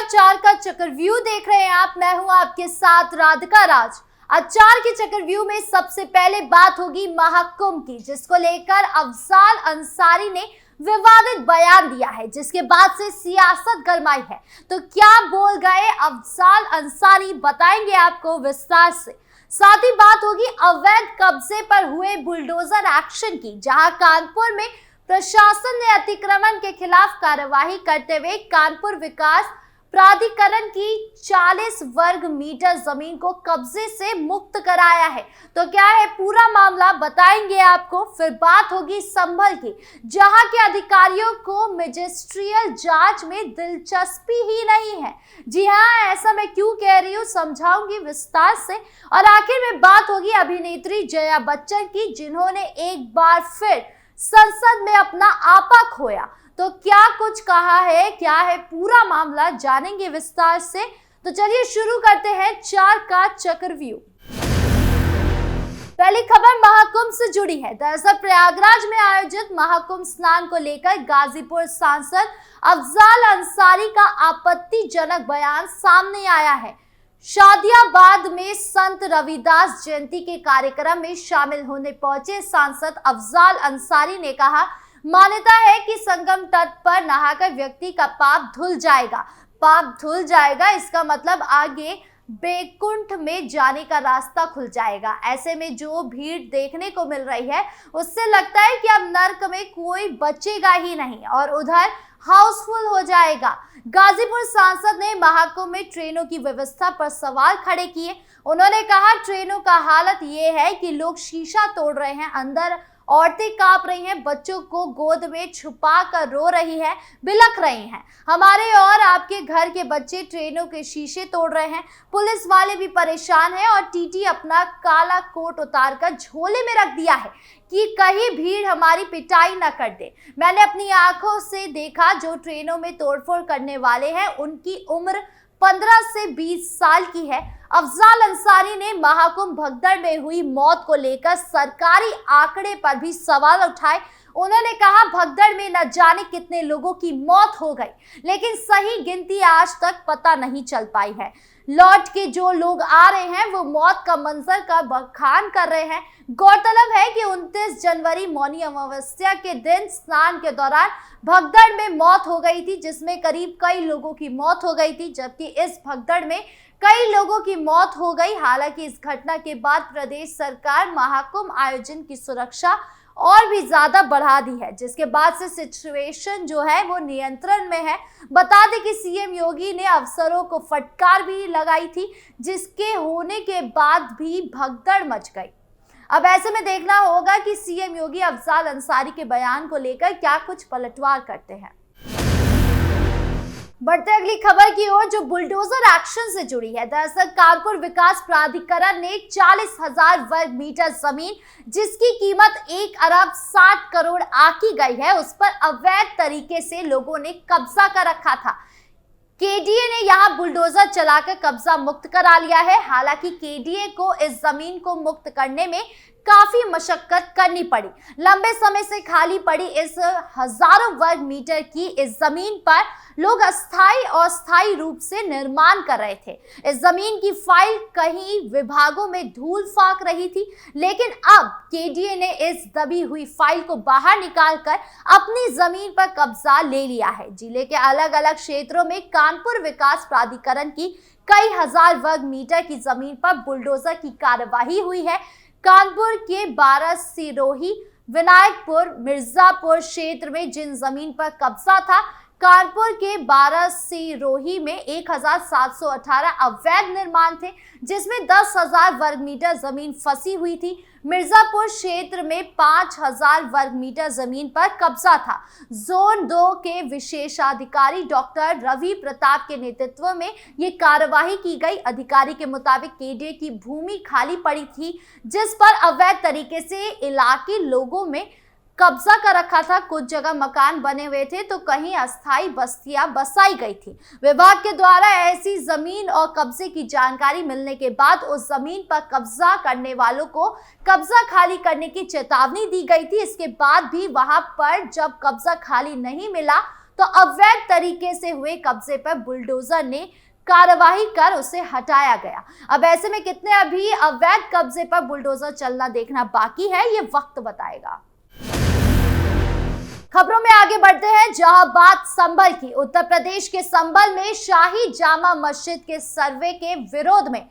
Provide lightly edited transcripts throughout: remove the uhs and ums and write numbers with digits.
चार का चक्रव्यूह देख रहे हैं आप। मैं हूं आपके साथ राधिका राज। आज चार के चक्रव्यूह में सबसे पहले बात होगी महाकुंभ की, जिसको लेकर अफजाल अंसारी ने विवादित बयान दिया है, जिसके बाद से सियासत गरमाई है। तो क्या बोल गए अफजाल अंसारी, बताएंगे आपको विस्तार से। साथ ही बात होगी अवैध कब्जे पर हुए बुलडोजर एक्शन की, जहां कानपुर में प्रशासन ने अतिक्रमण के खिलाफ कार्यवाही करते हुए कानपुर विकास प्राधिकरण की 40 वर्ग मीटर जमीन को कब्जे से मुक्त कराया है। तो क्या है पूरा मामला, बताएंगे आपको। फिर बात होगी संभल की, जहां के अधिकारियों को मजिस्ट्रियल जांच में दिलचस्पी ही नहीं है। जी हाँ, ऐसा मैं क्यों कह रही हूँ समझाऊंगी विस्तार से। और आखिर में बात होगी अभिनेत्री जया बच्चन की, जिन्होंने एक बार फिर संसद में अपना आपा खोया। तो क्या कुछ कहा है, क्या है पूरा मामला, जानेंगे विस्तार से। तो चलिए शुरू करते हैं चार का चक्रव्यूह। पहली खबर महाकुंभ से जुड़ी है। दरअसल प्रयागराज में आयोजित महाकुंभ स्नान को लेकर गाजीपुर सांसद अफजाल अंसारी का आपत्तिजनक बयान सामने आया है। शादियाबाद में संत रविदास जयंती के कार्यक्रम में शामिल होने पहुंचे सांसद अफजाल अंसारी ने कहा, मान्यता है कि संगम तट पर नहाकर व्यक्ति का पाप धुल जाएगा। पाप धुल जाएगा इसका मतलब आगे बैकुंठ में जाने का रास्ता खुल जाएगा। ऐसे में जो भीड़ देखने को मिल रही है, उससे लगता है कि अब नर्क में कोई बचेगा ही नहीं और उधर हाउसफुल हो जाएगा। गाजीपुर सांसद ने महाकुंभ में ट्रेनों की व्यवस्था पर सवाल खड़े किए। उन्होंने कहा, ट्रेनों का हालत ये है कि लोग शीशा तोड़ रहे हैं, अंदर औरतें कांप रही हैं, बच्चों को गोद में छुपा कर रो रही है, बिलख रही हैं। हमारे और आपके घर के बच्चे ट्रेनों के शीशे तोड़ रहे हैं। पुलिस वाले भी परेशान हैं और टीटी अपना काला कोट उतारकर झोले में रख दिया है कि कहीं भीड़ हमारी पिटाई न कर दे। मैंने अपनी आंखों से देखा, जो ट्रेनों में तोड़फोड़ करने वाले हैं उनकी उम्र 15 से 20 साल की है। अफजाल अंसारी ने महाकुंभ भगदड़ में हुई मौत को लेकर सरकारी आंकड़े पर भी सवाल उठाए। उन्होंने कहा, भगदड़ में न जाने कितने लोगों की मौत हो गई, लेकिन सही गिनती आज तक पता नहीं चल पाई है। लौट के जो लोग आ रहे हैं वो मौत का मंजर का बखान कर रहे हैं। गौरतलब है कि 29 जनवरी मौनी अमावस्या के दिन स्नान के दौरान भगदड़ में मौत हो गई थी, जिसमें करीब कई लोगों की मौत हो गई थी, जबकि इस भगदड़ में कई लोगों की मौत हो गई। हालांकि इस घटना के बाद प्रदेश सरकार महाकुंभ आयोजन की सुरक्षा और भी ज्यादा बढ़ा दी है, जिसके बाद से सिचुएशन जो है वो नियंत्रण में है। बता दें कि सीएम योगी ने अफसरों को फटकार भी लगाई थी, जिसके होने के बाद भी भगदड़ मच गई। अब ऐसे में देखना होगा कि सीएम योगी अफजाल अंसारी के बयान को लेकर क्या कुछ पलटवार करते हैं। बढ़ते अगली खबर की ओर, जो बुलडोजर एक्शन से जुड़ी है। दरअसल कानपुर विकास प्राधिकरण ने 40,000 वर्ग मीटर जमीन, जिसकी कीमत 1 अरब 60 करोड़ आंकी गई है, उस पर अवैध तरीके से लोगों ने कब्जा कर रखा था। केडीए ने यहां बुलडोजर चलाकर कब्जा मुक्त करा लिया है। हालांकि केडीए को इस जमीन को मुक्त करने में काफी मशक्कत करनी पड़ी। लंबे समय से खाली पड़ी इस हजारों वर्ग मीटर की इस जमीन पर लोग अस्थायी और अस्थायी रूप से निर्माण कर रहे थे। इस जमीन की फाइल कहीं विभागों में धूल फाक रही थी, लेकिन अब केडीए ने इस दबी हुई फाइल को बाहर निकालकर अपनी जमीन पर कब्जा ले लिया है। जिले के अलग अलग क्षेत्रों में कानपुर विकास प्राधिकरण की कई हजार वर्ग मीटर की जमीन पर बुलडोजर की कार्यवाही हुई है। कानपुर के 12 सिरोही, विनायकपुर, मिर्जापुर क्षेत्र में जिन जमीन पर कब्जा था, कानपुर के 12 सिरोही में 1718 अवैध निर्माण थे, जिसमें 10,000 वर्ग मीटर जमीन फंसी हुई थी। मिर्जापुर क्षेत्र में 5,000 वर्ग मीटर जमीन पर कब्जा था। जोन 2 के विशेषाधिकारी डॉक्टर रवि प्रताप के नेतृत्व में ये कार्यवाही की गई। अधिकारी के मुताबिक केडीए की भूमि खाली पड़ी थी, जिस पर अवैध तरीके से इलाके लोगों में कब्जा कर रखा था। कुछ जगह मकान बने हुए थे तो कहीं अस्थायी बस्तियां बसाई गई थी। विभाग के द्वारा ऐसी जमीन और कब्जे की जानकारी मिलने के बाद उस जमीन पर कब्जा करने वालों को कब्जा खाली करने की चेतावनी दी गई थी। इसके बाद भी वहां पर जब कब्जा खाली नहीं मिला तो अवैध तरीके से हुए कब्जे पर बुलडोजर ने कार्यवाही कर उसे हटाया गया। अब ऐसे में कितने अभी अवैध कब्जे पर बुलडोजर चलना देखना बाकी है, ये वक्त बताएगा। खबरों में आगे बढ़ते हैं, जहां बात संभल की। उत्तर प्रदेश के संभल में शाही जामा मस्जिद के सर्वे के विरोध में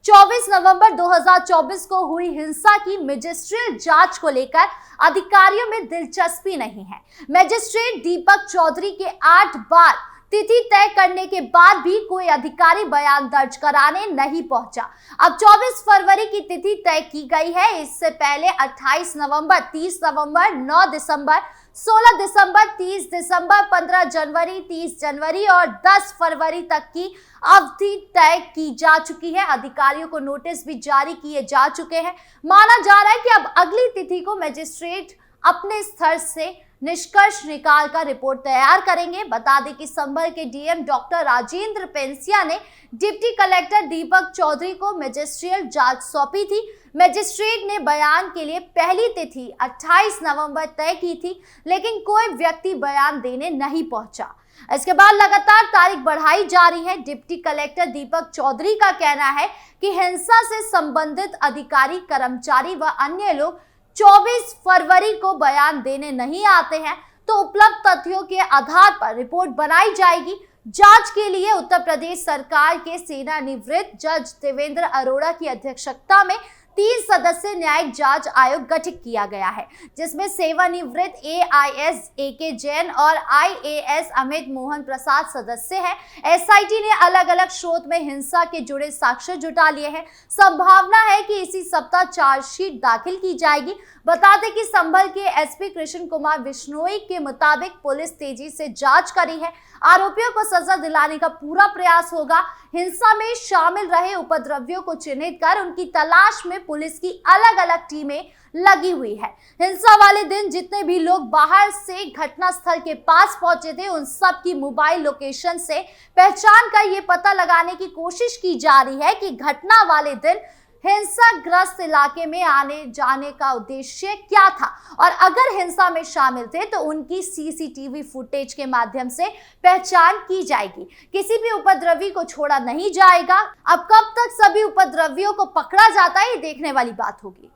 24 नवंबर 2024 को हुई हिंसा की मजिस्ट्रियल जांच को लेकर अधिकारियों में दिलचस्पी नहीं है। मजिस्ट्रेट दीपक चौधरी के 8 बार तिथि तय करने के बाद भी कोई अधिकारी बयान दर्ज कराने नहीं पहुंचा। अब 24 फरवरी की तिथि तय की गई है। इससे पहले 28 नवंबर, 30 नवंबर, 9 दिसंबर, 16 दिसंबर, 30 दिसंबर, 15 जनवरी, 30 जनवरी और 10 फरवरी तक की अवधि तय की जा चुकी है। अधिकारियों को नोटिस भी जारी किए जा चुके हैं। माना जा रहा है कि अब अगली तिथि को मजिस्ट्रेट अपने स्तर से निष्कर्ष निकालकर रिपोर्ट तैयार करेंगे। बता दें कि संभल के डीएम डॉक्टर राजेंद्र पेंसिया ने डिप्टी कलेक्टर दीपक चौधरी को मजिस्ट्रियल जांच सौंपी थी। मजिस्ट्रेट ने बयान के लिए पहली तिथि 28 नवंबर तय की थी, लेकिन कोई व्यक्ति बयान देने नहीं पहुंचा। इसके बाद लगातार तारीख बढ़ाई जा रही है। डिप्टी कलेक्टर दीपक चौधरी का कहना है कि हिंसा से संबंधित अधिकारी, कर्मचारी व अन्य लोग 24 फरवरी को बयान देने नहीं आते हैं, तो उपलब्ध तथ्यों के आधार पर रिपोर्ट बनाई जाएगी। जांच के लिए उत्तर प्रदेश सरकार के सेवानिवृत्त जज देवेंद्र अरोड़ा की अध्यक्षता में 3 सदस्यीय न्यायिक जांच आयोग गठित किया गया है, जिसमें सेवानिवृत्त AIS AK जैन और IAS अमित मोहन प्रसाद सदस्य हैं। SIT ने अलग अलग स्रोत में हिंसा के जुड़े साक्ष्य जुटा लिए हैं। संभावना है कि इसी सप्ताह चार्जशीट दाखिल की जाएगी। बता दें कि संभल के SP कृष्ण कुमार बिश्नोई के मुताबिक पुलिस तेजी से जांच करी है। आरोपियों को सजा दिलाने का पूरा प्रयास होगा। हिंसा में शामिल रहे उपद्रवियों को चिन्हित कर उनकी तलाश में पुलिस की अलग अलग टीमें लगी हुई है। हिंसा वाले दिन जितने भी लोग बाहर से घटना स्थल के पास पहुंचे थे, उन सब की मोबाइल लोकेशन से पहचान कर ये पता लगाने की कोशिश की जा रही है कि घटना वाले दिन हिंसाग्रस्त इलाके में आने जाने का उद्देश्य क्या था, और अगर हिंसा में शामिल थे तो उनकी CCTV फुटेज के माध्यम से पहचान की जाएगी। किसी भी उपद्रवी को छोड़ा नहीं जाएगा। अब कब तक सभी उपद्रवियों को पकड़ा जाता है, ये देखने वाली बात होगी।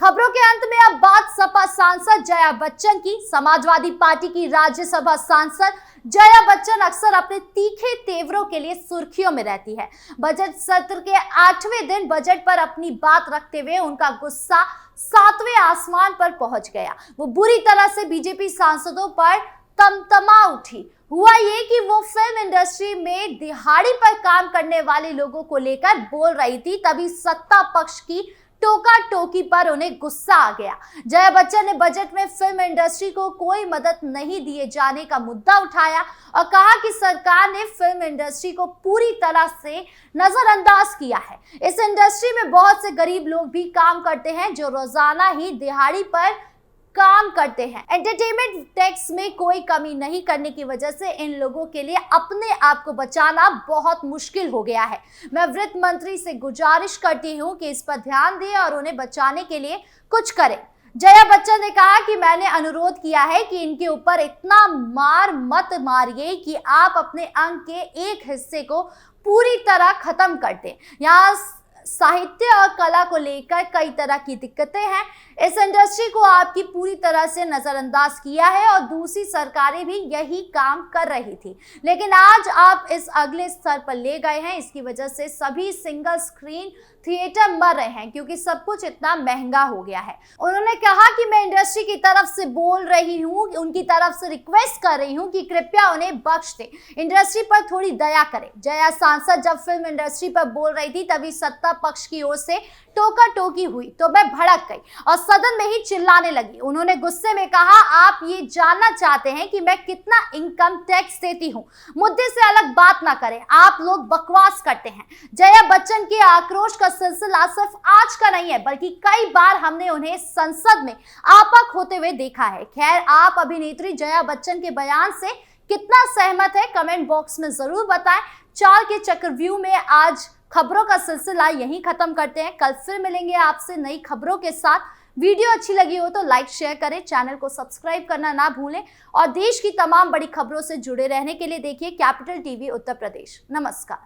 खबरों के अंत में अब बात सपा सांसद जया बच्चन की। समाजवादी पार्टी की राज्यसभा सांसद जया बच्चन अक्सर अपने तीखे तेवरों के लिए सुर्खियों में रहती है। बजट सत्र के 8वें दिन बजट पर अपनी बात रखते हुए उनका गुस्सा 7वें आसमान पर पहुंच गया। वो बुरी तरह से बीजेपी सांसदों पर तमतमा उठी। हुआ ये कि वो फिल्म इंडस्ट्री में दिहाड़ी पर काम करने वाले लोगों को लेकर बोल रही थी, तभी सत्ता पक्ष की टोका टोकी पर उन्हें गुस्सा आ गया। जया बच्चन ने बजट में फिल्म इंडस्ट्री को कोई मदद नहीं दिए जाने का मुद्दा उठाया और कहा कि सरकार ने फिल्म इंडस्ट्री को पूरी तरह से नजरअंदाज किया है। इस इंडस्ट्री में बहुत से गरीब लोग भी काम करते हैं जो रोजाना ही दिहाड़ी पर काम करते हैं। एंटरटेनमेंट टैक्स में कोई कमी नहीं करने की वजह से इन लोगों के लिए अपने आप को बचाना बहुत मुश्किल हो गया है। मैं वित्त मंत्री से गुजारिश करती हूं कि इस पर ध्यान दें और उन्हें बचाने के लिए कुछ करें। जया बच्चन ने कहा कि मैंने अनुरोध किया है कि इनके ऊपर इतना मार मत मारिए कि आप अपने अंग के एक हिस्से को पूरी तरह खत्म कर दें। यहाँ साहित्य और कला को लेकर कई तरह की दिक्कतें हैं। इस इंडस्ट्री को आपकी पूरी तरह से नजरअंदाज किया है और दूसरी सरकारें भी यही काम कर रही थी, लेकिन आज आप इस अगले स्तर पर ले गए हैं। इसकी वजह से सभी सिंगल स्क्रीन थिएटर मर रहे हैं क्योंकि सब कुछ इतना महंगा हो गया है। उन्होंने कहा कि मैं इंडस्ट्री की तरफ से बोल रही हूँ, उनकी तरफ से रिक्वेस्ट कर रही हूँ कि कृपया उन्हें बख्श दें, इंडस्ट्री पर थोड़ी दया करें। जया सांसद जब फिल्म इंडस्ट्री पर बोल रही थी तभी सत्ता पक्ष की ओर से टोका टोकी हुई तो मैं भड़क गई और सदन में ही चिल्लाने लगी। उन्होंने गुस्से में कहा, आप ये जानना चाहते हैं कि मैं कितना इनकम टैक्स देती हूँ, मुद्दे से अलग बात ना करें, आप लोग बकवास करते हैं। जया बच्चन के आक्रोश का सिलसिला सिर्फ आज का नहीं है, बल्कि कई बार हमने उन्हें संसद में आपा खोते हुए देखा है। खैर, आप अभिनेत्री जया बच्चन के बयान से कितना सहमत है, कमेंट बॉक्स में जरूर बताएं। 4 के चक्रव्यूह में आज खबरों का सिलसिला यहीं खत्म करते हैं। कल फिर मिलेंगे आपसे नई खबरों के साथ। वीडियो अच्छी लगी हो तो लाइक शेयर करें, चैनल को सब्सक्राइब करना ना भूलें और देश की तमाम बड़ी खबरों से जुड़े रहने के लिए देखिए कैपिटल टीवी उत्तर प्रदेश। नमस्कार।